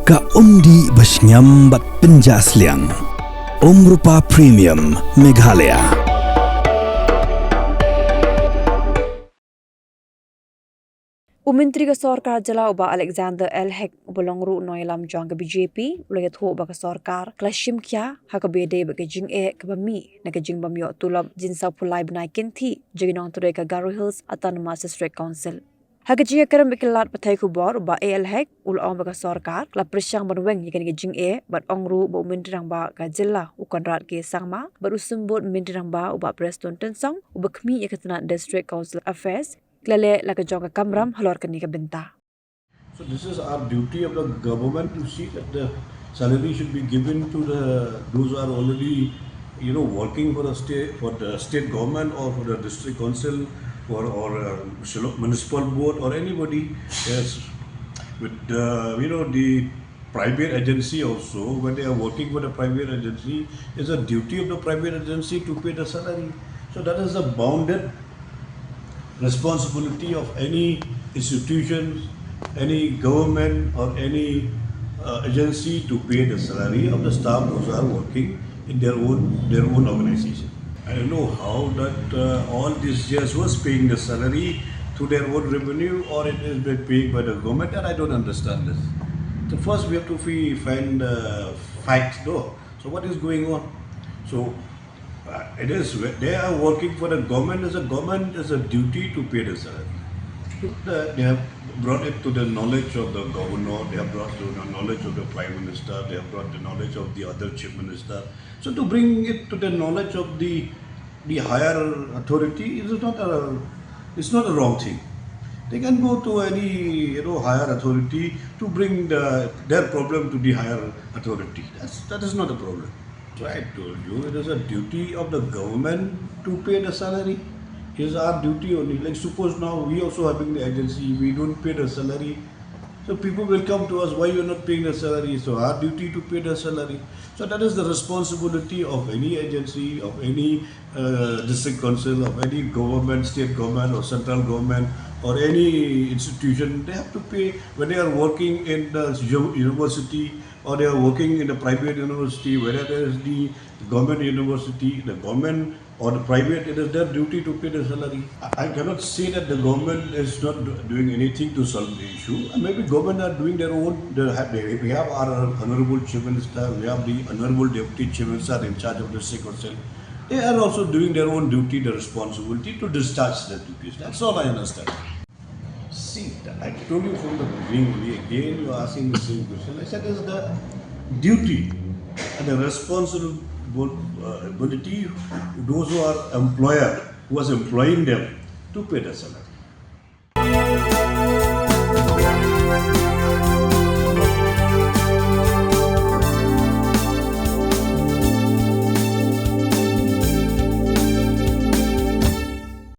Ka umdi basnyam bat penjasliang. Rupa Premium Meghalaya. Menteri Sorkar Jala uba Alexander Elhek ubelongru noilam jang ke BJP ulayat ho uba Sorkar kla Shimkhia ha ke bede ba ke Jingbym ke bami na ke Jingbym yo Tulop jinsau pulai Bnai kinthi jagi Nongtrei ke Garo Hills Autonomous District Council. Ha ke jia kerem bikilat patai ku bor uba Elhek ul ong ba Sorkar kla presyang banweng yakan ke Jingbym bat ongru ba menteri rang ba ka jilla ukan rat ke sangma bar usumbut menteri rang ba uba Preston Tensong uba kmi yakatna District Council Affairs Klale la jong kamram halor kani ka benta. So this is our duty of the government to see that the salary should be given to those who are already, working for the state government or for the district council or municipal board or anybody. Yes, with the private agency also, when they are working for the private agency, it's a duty of the private agency to pay the salary. So that is a bounded responsibility of any institution, any government or any agency to pay the salary of the staff those who are working in their own organization. I don't know how that all these years was paying the salary through their own revenue or it is been paid by the government, and I don't understand this. So first we have to find facts though. So what is going on? So it is they are working for the government. As a government, is a duty to pay the salary. They have brought it to the knowledge of the governor. They have brought to the knowledge of the prime minister. They have brought the knowledge of the other chief minister. So to bring it to the knowledge of the higher authority is not a wrong thing. They can go to any higher authority to bring their problem to the higher authority. That is not a problem. So I told you, it is a duty of the government to pay the salary. It is our duty only. Like suppose now we also having the agency, we don't pay the salary. So people will come to us, why you are not paying the salary? So our duty to pay the salary. So that is the responsibility of any agency, of any district council, of any government, state government or central government or any institution. They have to pay when they are working in the university or they are working in a private university, whether there is the government university, the government or the private, it is their duty to pay the salary. I cannot say that the government is not doing anything to solve the issue. And maybe government are doing their own. We have our honorable chief minister, we have the honorable deputy chief minister in charge of the district council. They are also doing their own duty, the responsibility to discharge their duties. That's all I understand. See, I told you from the beginning only, again you are asking the same question. I said it's the duty and the responsibility those who are employer, who was employing them to pay the salary.